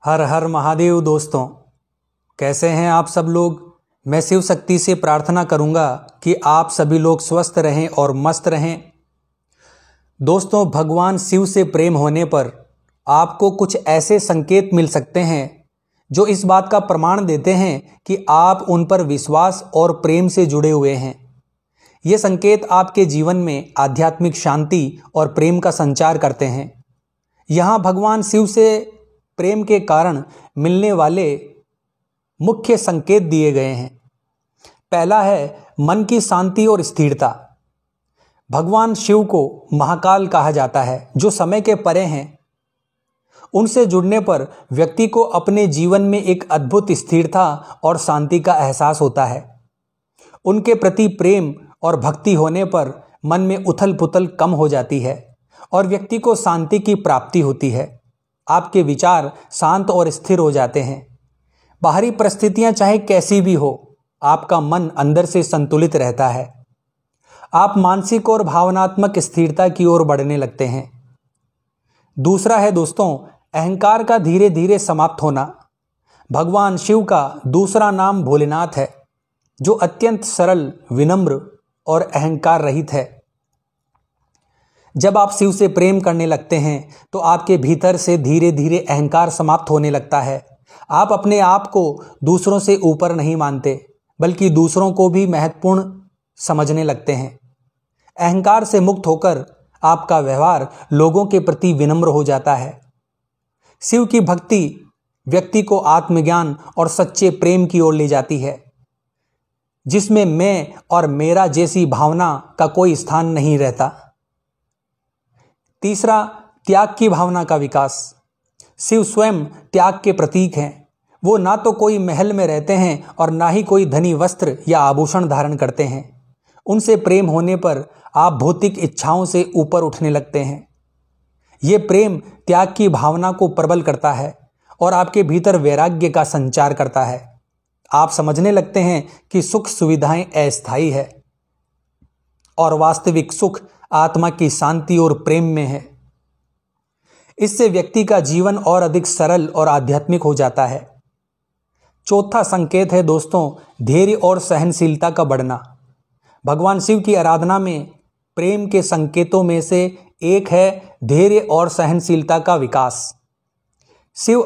हर हर महादेव दोस्तों, कैसे हैं आप सब लोग। मैं शिव शक्ति से प्रार्थना करूंगा कि आप सभी लोग स्वस्थ रहें और मस्त रहें। दोस्तों, भगवान शिव से प्रेम होने पर आपको कुछ ऐसे संकेत मिल सकते हैं जो इस बात का प्रमाण देते हैं कि आप उन पर विश्वास और प्रेम से जुड़े हुए हैं। ये संकेत आपके जीवन में आध्यात्मिक शांति और प्रेम का संचार करते हैं। यहाँ भगवान शिव से प्रेम के कारण मिलने वाले मुख्य संकेत दिए गए हैं। पहला है मन की शांति और स्थिरता। भगवान शिव को महाकाल कहा जाता है, जो समय के परे हैं। उनसे जुड़ने पर व्यक्ति को अपने जीवन में एक अद्भुत स्थिरता और शांति का एहसास होता है। उनके प्रति प्रेम और भक्ति होने पर मन में उथल पुथल कम हो जाती है और व्यक्ति को शांति की प्राप्ति होती है। आपके विचार शांत और स्थिर हो जाते हैं। बाहरी परिस्थितियां चाहे कैसी भी हो, आपका मन अंदर से संतुलित रहता है। आप मानसिक और भावनात्मक स्थिरता की ओर बढ़ने लगते हैं। दूसरा है दोस्तों, अहंकार का धीरे धीरे समाप्त होना। भगवान शिव का दूसरा नाम भोलेनाथ है, जो अत्यंत सरल, विनम्र और अहंकार रहित है। जब आप शिव से प्रेम करने लगते हैं तो आपके भीतर से धीरे धीरे अहंकार समाप्त होने लगता है। आप अपने आप को दूसरों से ऊपर नहीं मानते, बल्कि दूसरों को भी महत्वपूर्ण समझने लगते हैं। अहंकार से मुक्त होकर आपका व्यवहार लोगों के प्रति विनम्र हो जाता है। शिव की भक्ति व्यक्ति को आत्मज्ञान और सच्चे प्रेम की ओर ले जाती है, जिसमें मैं और मेरा जैसी भावना का कोई स्थान नहीं रहता। तीसरा, त्याग की भावना का विकास। शिव स्वयं त्याग के प्रतीक हैं। वो ना तो कोई महल में रहते हैं और ना ही कोई धनी वस्त्र या आभूषण धारण करते हैं। उनसे प्रेम होने पर आप भौतिक इच्छाओं से ऊपर उठने लगते हैं। ये प्रेम त्याग की भावना को प्रबल करता है और आपके भीतर वैराग्य का संचार करता है। आप समझने लगते हैं कि सुख सुविधाएं अस्थायी है और वास्तविक सुख आत्मा की शांति और प्रेम में है। इससे व्यक्ति का जीवन और अधिक सरल और आध्यात्मिक हो जाता है। चौथा संकेत है दोस्तों, धैर्य और सहनशीलता का बढ़ना। भगवान शिव की आराधना में प्रेम के संकेतों में से एक है धैर्य और सहनशीलता का विकास। शिव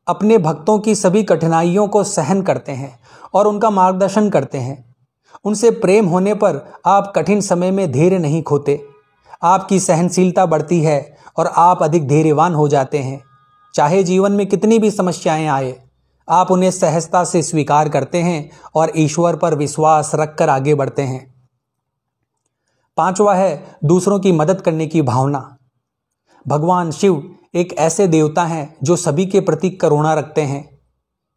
अपने भक्तों की सभी कठिनाइयों को सहन करते हैं और उनका मार्गदर्शन करते हैं। उनसे प्रेम होने पर आप कठिन समय में धैर्य नहीं खोते। आपकी सहनशीलता बढ़ती है और आप अधिक धैर्यवान हो जाते हैं। चाहे जीवन में कितनी भी समस्याएं आए, आप उन्हें सहजता से स्वीकार करते हैं और ईश्वर पर विश्वास रखकर आगे बढ़ते हैं। पांचवा है दूसरों की मदद करने की भावना। भगवान शिव एक ऐसे देवता हैं जो सभी के प्रति करुणा रखते हैं,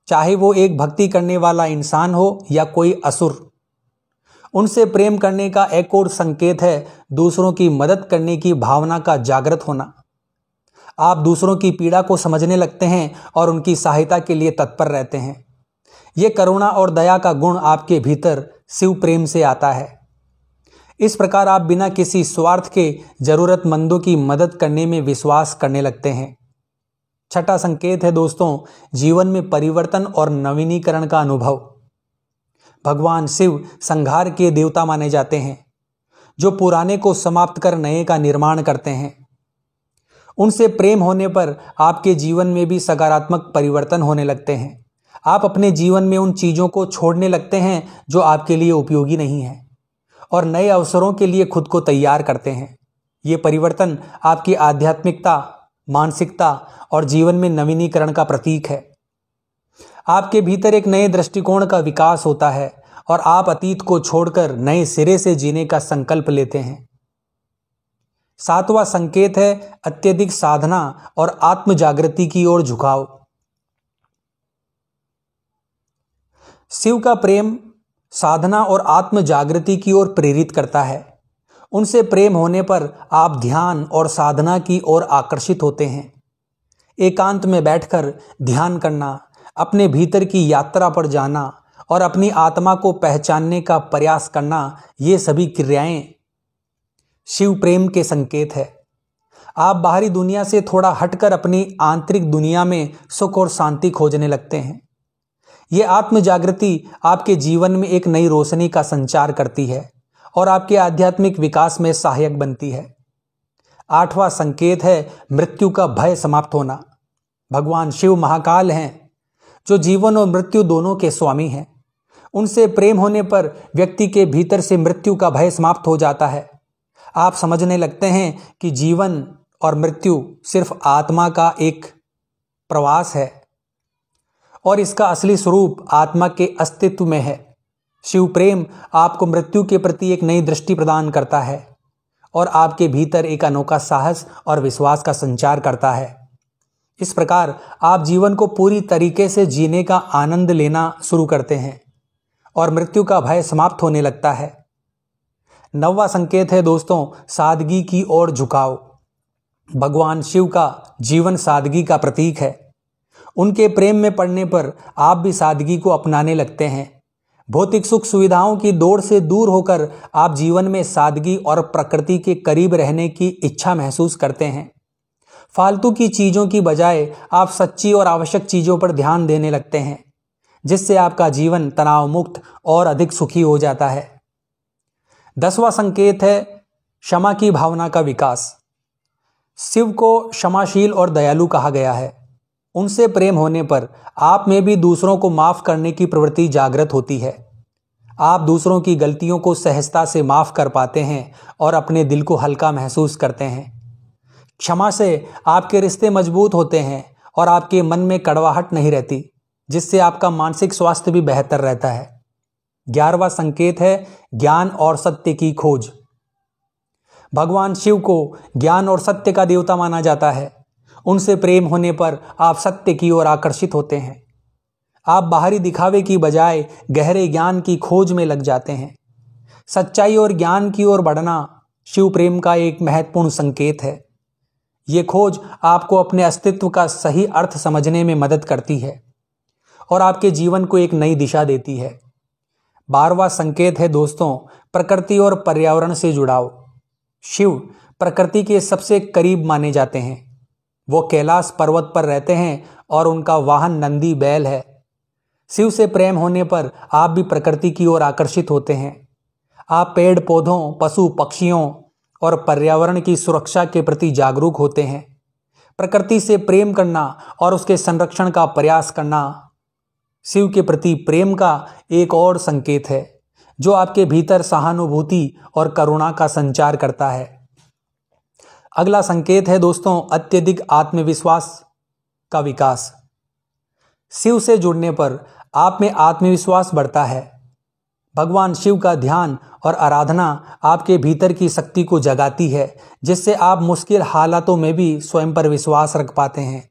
चाहे वो एक भक्ति करने वाला इंसान हो या कोई असुर। उनसे प्रेम करने का एक और संकेत है दूसरों की मदद करने की भावना का जागृत होना। आप दूसरों की पीड़ा को समझने लगते हैं और उनकी सहायता के लिए तत्पर रहते हैं। ये करुणा और दया का गुण आपके भीतर शिव प्रेम से आता है। इस प्रकार आप बिना किसी स्वार्थ के जरूरतमंदों की मदद करने में विश्वास करने लगते हैं। छठा संकेत है दोस्तों, जीवन में परिवर्तन और नवीनीकरण का अनुभव। भगवान शिव संहार के देवता माने जाते हैं, जो पुराने को समाप्त कर नए का निर्माण करते हैं। उनसे प्रेम होने पर आपके जीवन में भी सकारात्मक परिवर्तन होने लगते हैं। आप अपने जीवन में उन चीजों को छोड़ने लगते हैं जो आपके लिए उपयोगी नहीं है और नए अवसरों के लिए खुद को तैयार करते हैं। ये परिवर्तन आपकी आध्यात्मिकता, मानसिकता और जीवन में नवीनीकरण का प्रतीक है। आपके भीतर एक नए दृष्टिकोण का विकास होता है और आप अतीत को छोड़कर नए सिरे से जीने का संकल्प लेते हैं। सातवां संकेत है अत्यधिक साधना और आत्म जागृति की ओर झुकाव। शिव का प्रेम साधना और आत्म जागृति की ओर प्रेरित करता है। उनसे प्रेम होने पर आप ध्यान और साधना की ओर आकर्षित होते हैं। एकांत में बैठकर ध्यान करना, अपने भीतर की यात्रा पर जाना और अपनी आत्मा को पहचानने का प्रयास करना, ये सभी क्रियाएं शिव प्रेम के संकेत है। आप बाहरी दुनिया से थोड़ा हटकर अपनी आंतरिक दुनिया में सुख और शांति खोजने लगते हैं। ये आत्म जागृति आपके जीवन में एक नई रोशनी का संचार करती है और आपके आध्यात्मिक विकास में सहायक बनती है। 8वां संकेत है मृत्यु का भय समाप्त होना। भगवान शिव महाकाल हैं जो जीवन और मृत्यु दोनों के स्वामी हैं। उनसे प्रेम होने पर व्यक्ति के भीतर से मृत्यु का भय समाप्त हो जाता है। आप समझने लगते हैं कि जीवन और मृत्यु सिर्फ आत्मा का एक प्रवास है और इसका असली स्वरूप आत्मा के अस्तित्व में है। शिव प्रेम आपको मृत्यु के प्रति एक नई दृष्टि प्रदान करता है और आपके भीतर एक अनोखा साहस और विश्वास का संचार करता है। इस प्रकार आप जीवन को पूरी तरीके से जीने का आनंद लेना शुरू करते हैं और मृत्यु का भय समाप्त होने लगता है। 9वां संकेत है दोस्तों सादगी की ओर झुकाव। भगवान शिव का जीवन सादगी का प्रतीक है। उनके प्रेम में पड़ने पर आप भी सादगी को अपनाने लगते हैं। भौतिक सुख सुविधाओं की दौड़ से दूर होकर आप जीवन में सादगी और प्रकृति के करीब रहने की इच्छा महसूस करते हैं। फालतू की चीजों की बजाय आप सच्ची और आवश्यक चीजों पर ध्यान देने लगते हैं, जिससे आपका जीवन तनाव मुक्त और अधिक सुखी हो जाता है। 10वां संकेत है क्षमा की भावना का विकास। शिव को क्षमाशील और दयालु कहा गया है। उनसे प्रेम होने पर आप में भी दूसरों को माफ करने की प्रवृत्ति जागृत होती है। आप दूसरों की गलतियों को सहजता से माफ कर पाते हैं और अपने दिल को हल्का महसूस करते हैं। क्षमा से आपके रिश्ते मजबूत होते हैं और आपके मन में कड़वाहट नहीं रहती, जिससे आपका मानसिक स्वास्थ्य भी बेहतर रहता है। 11वां संकेत है ज्ञान और सत्य की खोज। भगवान शिव को ज्ञान और सत्य का देवता माना जाता है। उनसे प्रेम होने पर आप सत्य की ओर आकर्षित होते हैं। आप बाहरी दिखावे की बजाय गहरे ज्ञान की खोज में लग जाते हैं। सच्चाई और ज्ञान की ओर बढ़ना शिव प्रेम का एक महत्वपूर्ण संकेत है। ये खोज आपको अपने अस्तित्व का सही अर्थ समझने में मदद करती है और आपके जीवन को एक नई दिशा देती है। 12वां संकेत है दोस्तों प्रकृति और पर्यावरण से जुड़ाव। शिव प्रकृति के सबसे करीब माने जाते हैं। वो कैलाश पर्वत पर रहते हैं और उनका वाहन नंदी बैल है। शिव से प्रेम होने पर आप भी प्रकृति की ओर आकर्षित होते हैं। आप पेड़ पौधों, पशु पक्षियों और पर्यावरण की सुरक्षा के प्रति जागरूक होते हैं। प्रकृति से प्रेम करना और उसके संरक्षण का प्रयास करना शिव के प्रति प्रेम का एक और संकेत है, जो आपके भीतर सहानुभूति और करुणा का संचार करता है। अगला संकेत है दोस्तों अत्यधिक आत्मविश्वास का विकास। शिव से जुड़ने पर आप में आत्मविश्वास बढ़ता है। भगवान शिव का ध्यान और आराधना आपके भीतर की शक्ति को जगाती है, जिससे आप मुश्किल हालातों में भी स्वयं पर विश्वास रख पाते हैं।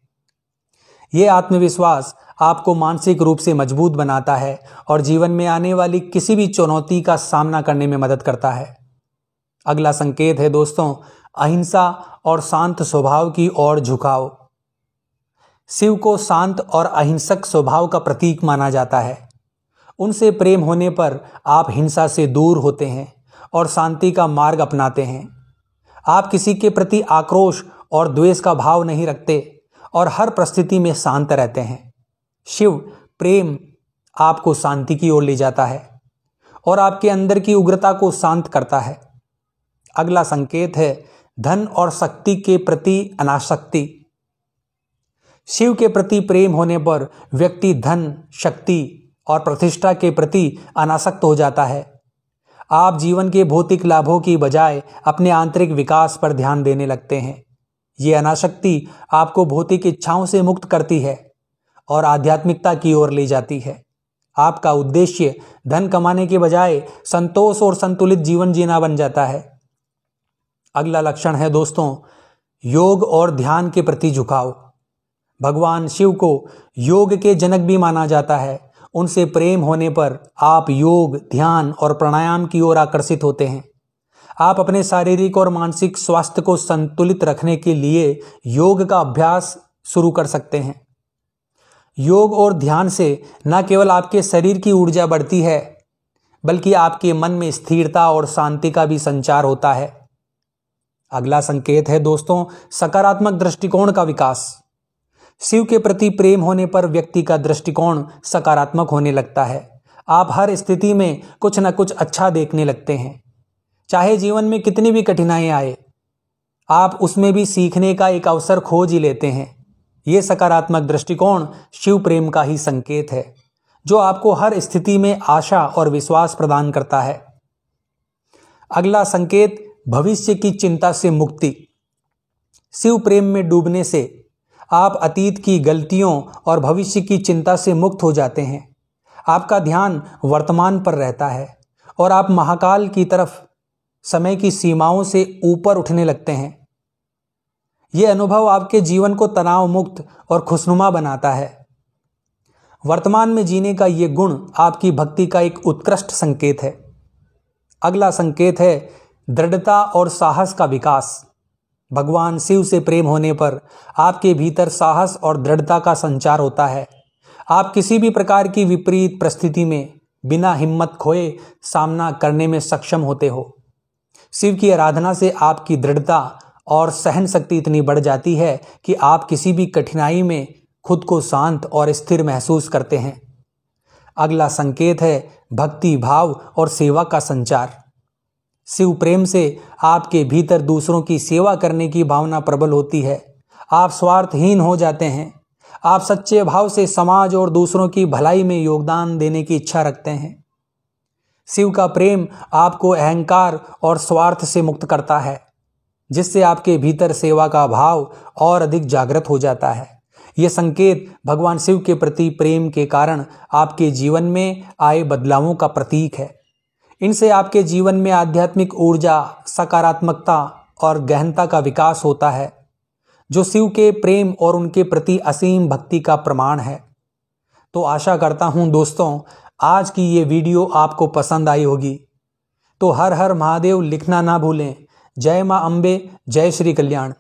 ये आत्मविश्वास आपको मानसिक रूप से मजबूत बनाता है और जीवन में आने वाली किसी भी चुनौती का सामना करने में मदद करता है। अगला संकेत है दोस्तों अहिंसा और शांत स्वभाव की ओर झुकाव। शिव को शांत और अहिंसक स्वभाव का प्रतीक माना जाता है। उनसे प्रेम होने पर आप हिंसा से दूर होते हैं और शांति का मार्ग अपनाते हैं। आप किसी के प्रति आक्रोश और द्वेष का भाव नहीं रखते और हर परिस्थिति में शांत रहते हैं। शिव प्रेम आपको शांति की ओर ले जाता है और आपके अंदर की उग्रता को शांत करता है। अगला संकेत है धन और शक्ति के प्रति अनासक्ति। शिव के प्रति प्रेम होने पर व्यक्ति धन, शक्ति और प्रतिष्ठा के प्रति अनासक्त हो जाता है। आप जीवन के भौतिक लाभों की बजाय अपने आंतरिक विकास पर ध्यान देने लगते हैं। ये अनासक्ति आपको भौतिक इच्छाओं से मुक्त करती है और आध्यात्मिकता की ओर ले जाती है। आपका उद्देश्य धन कमाने के बजाय संतोष और संतुलित जीवन जीना बन जाता है। अगला लक्षण है दोस्तों योग और ध्यान के प्रति झुकाव। भगवान शिव को योग के जनक भी माना जाता है। उनसे प्रेम होने पर आप योग, ध्यान और प्राणायाम की ओर आकर्षित होते हैं। आप अपने शारीरिक और मानसिक स्वास्थ्य को संतुलित रखने के लिए योग का अभ्यास शुरू कर सकते हैं। योग और ध्यान से न केवल आपके शरीर की ऊर्जा बढ़ती है, बल्कि आपके मन में स्थिरता और शांति का भी संचार होता है। अगला संकेत है दोस्तों सकारात्मक दृष्टिकोण का विकास। शिव के प्रति प्रेम होने पर व्यक्ति का दृष्टिकोण सकारात्मक होने लगता है। आप हर स्थिति में कुछ न कुछ अच्छा देखने लगते हैं। चाहे जीवन में कितनी भी कठिनाइयां आए, आप उसमें भी सीखने का एक अवसर खोज ही लेते हैं। यह सकारात्मक दृष्टिकोण शिव प्रेम का ही संकेत है, जो आपको हर स्थिति में आशा और विश्वास प्रदान करता है। अगला संकेत भविष्य की चिंता से मुक्ति। शिव प्रेम में डूबने से आप अतीत की गलतियों और भविष्य की चिंता से मुक्त हो जाते हैं। आपका ध्यान वर्तमान पर रहता है और आप महाकाल की तरफ समय की सीमाओं से ऊपर उठने लगते हैं। यह अनुभव आपके जीवन को तनाव मुक्त और खुशनुमा बनाता है। वर्तमान में जीने का यह गुण आपकी भक्ति का एक उत्कृष्ट संकेत है। अगला संकेत है दृढ़ता और साहस का विकास। भगवान शिव से प्रेम होने पर आपके भीतर साहस और दृढ़ता का संचार होता है। आप किसी भी प्रकार की विपरीत परिस्थिति में बिना हिम्मत खोए सामना करने में सक्षम होते हो। शिव की आराधना से आपकी दृढ़ता और सहन शक्ति इतनी बढ़ जाती है कि आप किसी भी कठिनाई में खुद को शांत और स्थिर महसूस करते हैं। अगला संकेत है भक्ति भाव और सेवा का संचार। शिव प्रेम से आपके भीतर दूसरों की सेवा करने की भावना प्रबल होती है। आप स्वार्थहीन हो जाते हैं। आप सच्चे भाव से समाज और दूसरों की भलाई में योगदान देने की इच्छा रखते हैं। शिव का प्रेम आपको अहंकार और स्वार्थ से मुक्त करता है, जिससे आपके भीतर सेवा का भाव और अधिक जागृत हो जाता है। यह संकेत भगवान शिव के प्रति प्रेम के कारण आपके जीवन में आए बदलावों का प्रतीक है। इनसे आपके जीवन में आध्यात्मिक ऊर्जा, सकारात्मकता और गहनता का विकास होता है, जो शिव के प्रेम और उनके प्रति असीम भक्ति का प्रमाण है। तो आशा करता हूं दोस्तों आज की ये वीडियो आपको पसंद आई होगी। तो हर हर महादेव लिखना ना भूलें। जय मां अम्बे, जय श्री कल्याण।